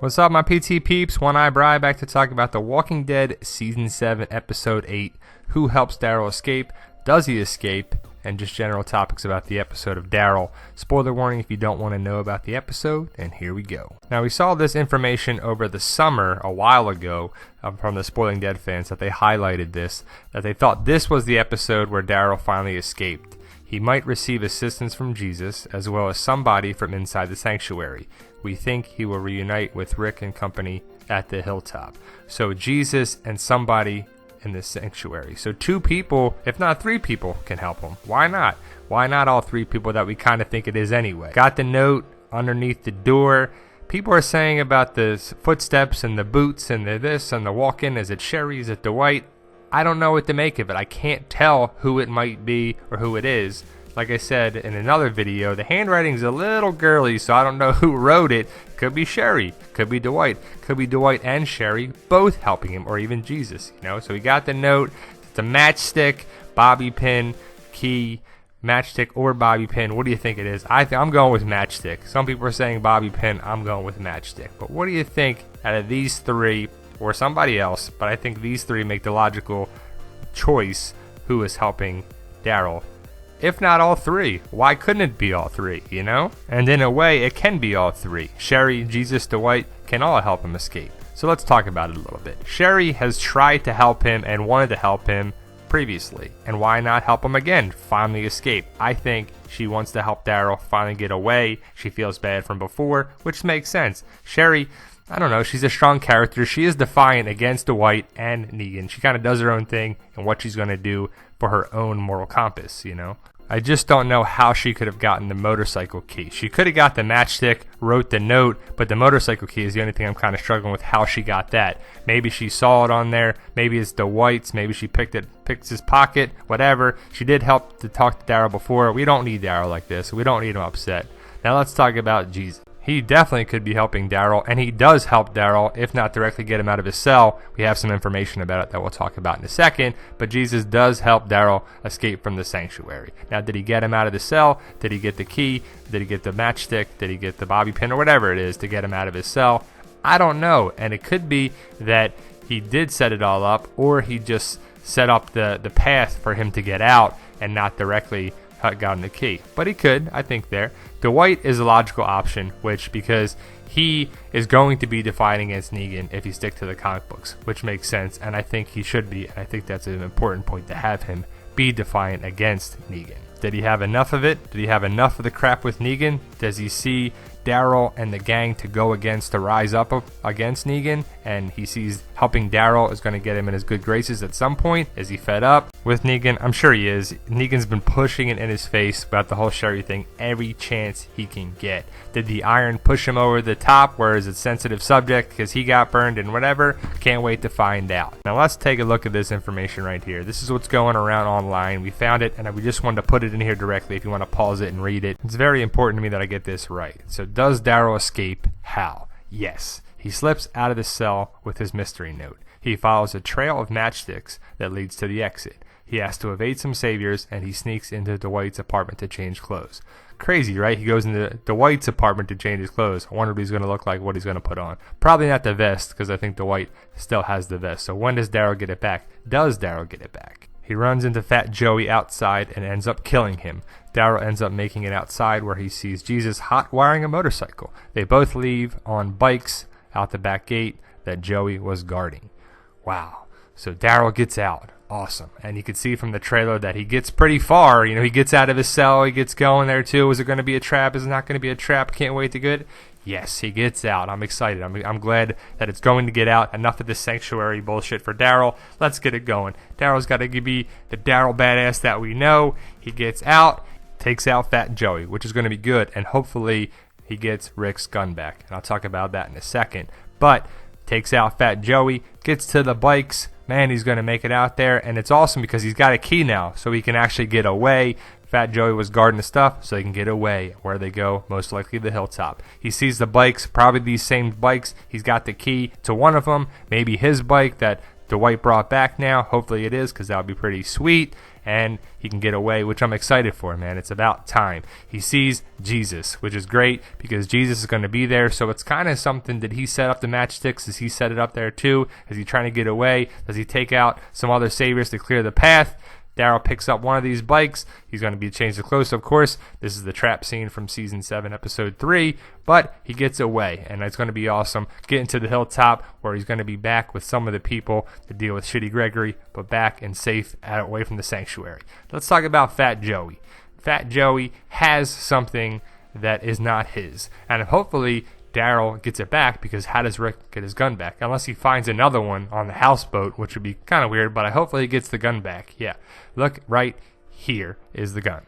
What's up, my PT peeps? One Eye Bri back to talk about The Walking Dead Season 7, Episode 8. Who helps Daryl escape? Does he escape? And just general topics about the episode of Daryl. Spoiler warning if you don't want to know about the episode, and here we go. Now, we saw this information over the summer a while ago from the Spoiling Dead fans that they highlighted this, that they thought this was the episode where Daryl finally escaped. He might receive assistance from Jesus, as well as somebody from inside the sanctuary. We think he will reunite with Rick and company at the hilltop. So Jesus and somebody in the sanctuary. So 2 people, if not 3 people, can help him. Why not? Why not all 3 people that we kind of think it is anyway? Got the note underneath the door. People are saying about the footsteps and the boots and the this and the walk-in. Is it Sherry? Is it Dwight? I don't know what to make of it. I can't tell who it might be or who it is. Like I said in another video, the handwriting's a little girly, so I don't know who wrote it. Could be Sherry, could be Dwight and Sherry, both helping him, or even Jesus, you know? So we got the note. It's a matchstick, bobby pin, key, matchstick or bobby pin. What do you think it is? I'm going with matchstick. Some people are saying bobby pin. I'm going with matchstick. But what do you think out of these 3, or somebody else, but I think these 3 make the logical choice who is helping Daryl? If not all 3, why couldn't it be all 3, you know? And in a way, it can be all 3. Sherry, Jesus, Dwight can all help him escape. So let's talk about it a little bit. Sherry has tried to help him and wanted to help him previously. And why not help him again? Finally escape. I think she wants to help Daryl finally get away. She feels bad from before, which makes sense. Sherry, I don't know, she's a strong character. She is defiant against Dwight and Negan. She kind of does her own thing and what she's going to do for her own moral compass, you know? I just don't know how she could have gotten the motorcycle key. She could have got the matchstick, wrote the note, but the motorcycle key is the only thing I'm kind of struggling with how she got that. Maybe she saw it on there. Maybe it's Dwight's. Maybe she picked his pocket, whatever. She did help to talk to Daryl before. We don't need Daryl like this. We don't need him upset. Now let's talk about Jesus. He definitely could be helping Daryl, and he does help Daryl, if not directly get him out of his cell. We have some information about it that we'll talk about in a second, but Jesus does help Daryl escape from the sanctuary. Now, did he get him out of the cell? Did he get the key? Did he get the matchstick? Did he get the bobby pin or whatever it is to get him out of his cell? I don't know, and it could be that he did set it all up, or he just set up the path for him to get out and not directly got him the key. But he could, I think, there. Dwight is a logical option, because he is going to be defiant against Negan if he sticks to the comic books, which makes sense, and I think he should be, and I think that's an important point to have him be defiant against Negan. Did he have enough of it? Did he have enough of the crap with Negan? Does he see Daryl and the gang to go against, to rise up against Negan, and he sees helping Daryl is going to get him in his good graces at some point? Is he fed up with Negan? I'm sure he is. Negan's been pushing it in his face about the whole Sherry thing every chance he can get. Did the iron push him over the top, where is it sensitive subject because he got burned and whatever? Can't wait to find out. Now let's take a look at this information right here. This is what's going around online. We found it, and we just wanted to put it in here directly if you want to pause it and read it. It's very important to me that I get this right. So does Daryl escape? How? Yes. He slips out of the cell with his mystery note. He follows a trail of matchsticks that leads to the exit. He has to evade some saviors, and he sneaks into Dwight's apartment to change clothes. Crazy, right? He goes into Dwight's apartment to change his clothes. I wonder what he's going to look like, what he's going to put on. Probably not the vest, because I think Dwight still has the vest. So when does Daryl get it back? Does Daryl get it back? He runs into Fat Joey outside and ends up killing him. Daryl ends up making it outside, where he sees Jesus hot wiring a motorcycle. They both leave on bikes out the back gate that Joey was guarding. Wow. So Daryl gets out. Awesome. And you can see from the trailer that he gets pretty far. You know, he gets out of his cell. He gets going there too. Is it going to be a trap? Is it not going to be a trap? Can't wait to get it. Yes, he gets out. I'm excited. I'm glad that it's going to get out. Enough of this sanctuary bullshit for Daryl. Let's get it going. Daryl's got to be the Daryl badass that we know. He gets out, takes out Fat Joey, which is going to be good. And hopefully he gets Rick's gun back. And I'll talk about that in a second. But takes out Fat Joey, gets to the bikes. Man, he's going to make it out there. And it's awesome because he's got a key now, so he can actually get away. Fat Joey was guarding the stuff, so he can get away. Where they go, most likely the hilltop. He sees the bikes, probably these same bikes. He's got the key to one of them, maybe his bike that Dwight brought back now. Hopefully it is, because that would be pretty sweet. And he can get away, which I'm excited for, man. It's about time. He sees Jesus, which is great because Jesus is going to be there. So it's kind of something that he set up the matchsticks. Does he set it up there too? Is he trying to get away? Does he take out some other saviors to clear the path? Daryl picks up one of these bikes. He's going to be changed to close, of course. This is the trap scene from Season 7, Episode 3. But he gets away, and it's going to be awesome. Getting to the hilltop where he's going to be back with some of the people to deal with Shitty Gregory, but back and safe away from the sanctuary. Let's talk about Fat Joey. Fat Joey has something that is not his. And hopefully Daryl gets it back, because how does Rick get his gun back? Unless he finds another one on the houseboat, which would be kind of weird, but hopefully he gets the gun back. Yeah, look, right here is the gun.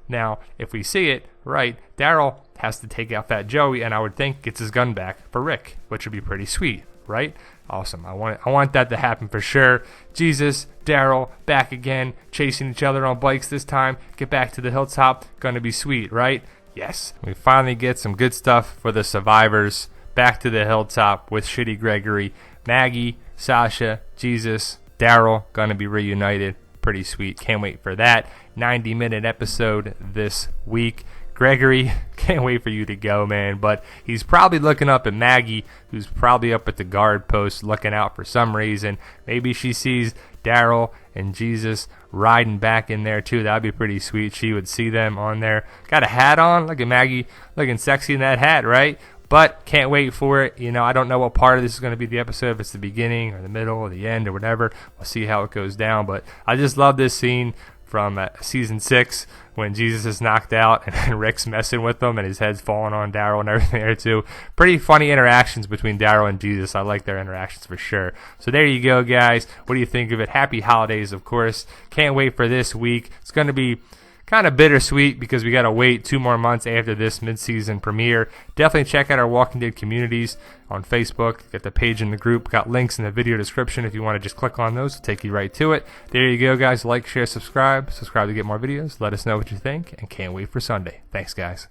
Now, if we see it, right, Daryl has to take out Fat Joey, and I would think gets his gun back for Rick, which would be pretty sweet, right? Awesome. I want that to happen for sure. Jesus, Daryl, back again, chasing each other on bikes this time. Get back to the hilltop. Gonna be sweet, right? Yes. We finally get some good stuff for the survivors. Back to the hilltop with Shitty Gregory, Maggie, Sasha, Jesus, Daryl, gonna be reunited. Pretty sweet. Can't wait for that. 90-minute episode this week. Gregory, can't wait for you to go, man. But he's probably looking up at Maggie, who's probably up at the guard post looking out for some reason. Maybe she sees Daryl and Jesus riding back in there too. That'd be pretty sweet. She would see them on there. Got a hat on. Look at Maggie looking sexy in that hat, right? But can't wait for it. You know, I don't know what part of this is going to be the episode, if it's the beginning or the middle or the end or whatever. We'll see how it goes down. But I just love this scene from Season 6 when Jesus is knocked out and Rick's messing with him and his head's falling on Daryl and everything there too. Pretty funny interactions between Daryl and Jesus. I like their interactions for sure. So there you go, guys. What do you think of it? Happy holidays, of course. Can't wait for this week. It's going to be kind of bittersweet because we got to wait 2 more months after this mid-season premiere. Definitely check out our Walking Dead communities on Facebook. Got the page in the group. Got links in the video description if you want to just click on those. It'll take you right to it. There you go, guys. Like, share, subscribe. Subscribe to get more videos. Let us know what you think, and can't wait for Sunday. Thanks, guys.